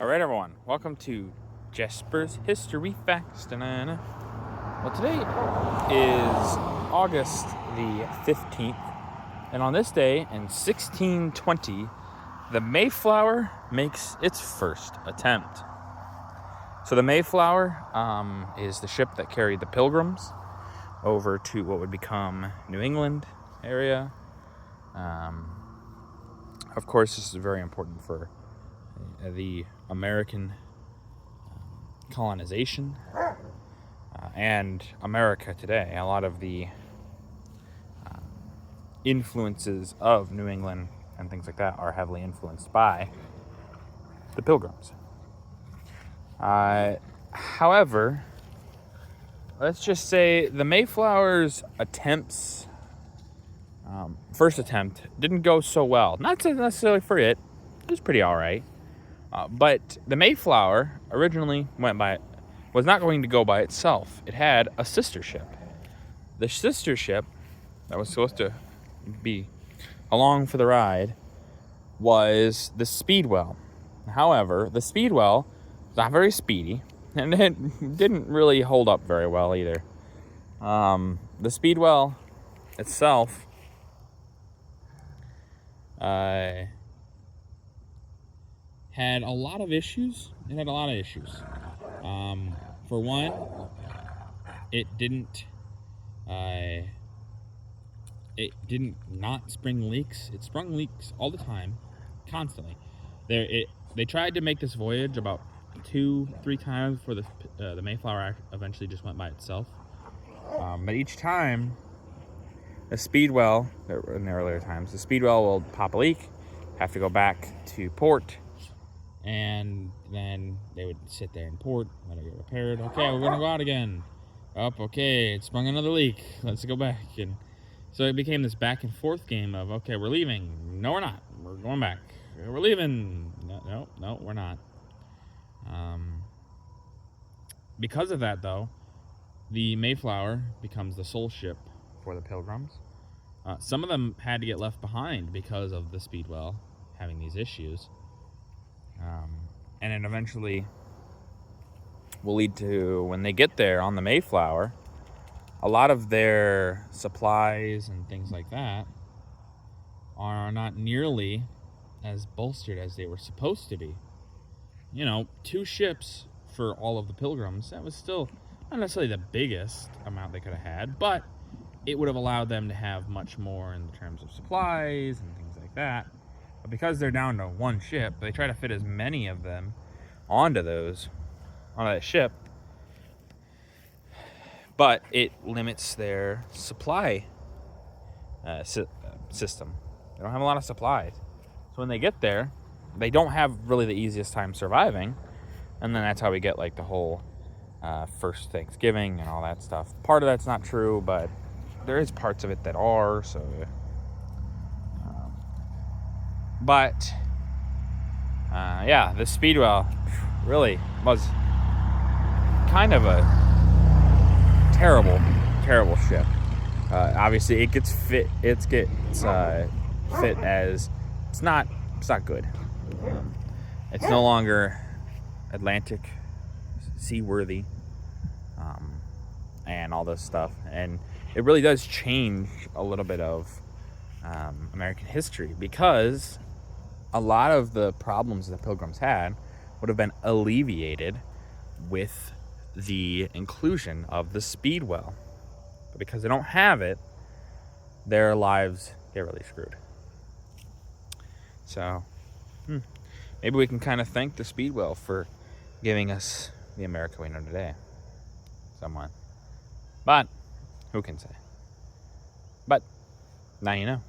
Alright everyone, welcome to Jasper's History Facts. Da-na-na. Well, today is August the 15th, and on this day in 1620, the Mayflower makes its first attempt. So the Mayflower is the ship that carried the Pilgrims over to what would become New England area. Of course, this is very important for the American colonization and America today. A lot of the influences of New England and things like that are heavily influenced by the Pilgrims. However, let's just say the Mayflower's first attempt didn't go so well. Not necessarily for it. It was pretty all right. But the Mayflower originally was not going to go by itself. It had a sister ship. The sister ship that was supposed to be along for the ride was the Speedwell. However, the Speedwell was not very speedy, and it didn't really hold up very well either. The Speedwell itself had a lot of issues. It had a lot of issues. For one, it didn't not spring leaks. It sprung leaks all the time, constantly. They tried to make this voyage about 2-3 times before the Mayflower eventually just went by itself. But each time, the Speedwell, in the earlier times, the Speedwell will pop a leak, have to go back to port, and then they would sit there in port, let it get repaired. Okay, we're gonna go out again. Okay, it sprung another leak. Let's go back. And so it became this back and forth game of, okay, we're leaving. No, we're not. We're going back. We're leaving. No, we're not. Because of that, though, the Mayflower becomes the sole ship for the Pilgrims. Some of them had to get left behind because of the Speedwell having these issues. And it eventually will lead to, when they get there on the Mayflower, a lot of their supplies and things like that are not nearly as bolstered as they were supposed to be. 2 ships for all of the Pilgrims, that was still not necessarily the biggest amount they could have had, but it would have allowed them to have much more in terms of supplies and things like that. But because they're down to 1 ship, they try to fit as many of them onto that ship, but it limits their supply system. They don't have a lot of supplies. So when they get there, they don't have really the easiest time surviving, and then that's how we get like the whole first Thanksgiving and all that stuff. Part of that's not true, but there is parts of it that are. So, the Speedwell really was kind of a terrible ship. Obviously, it gets fit. It gets fit as it's not good. It's no longer Atlantic seaworthy, and all this stuff, and it really does change a little bit of American history, because a lot of the problems the Pilgrims had would have been alleviated with the inclusion of the Speedwell. But because they don't have it, their lives get really screwed. So, maybe we can kind of thank the Speedwell for giving us the America we know today. Somewhat. But, who can say? But, now you know.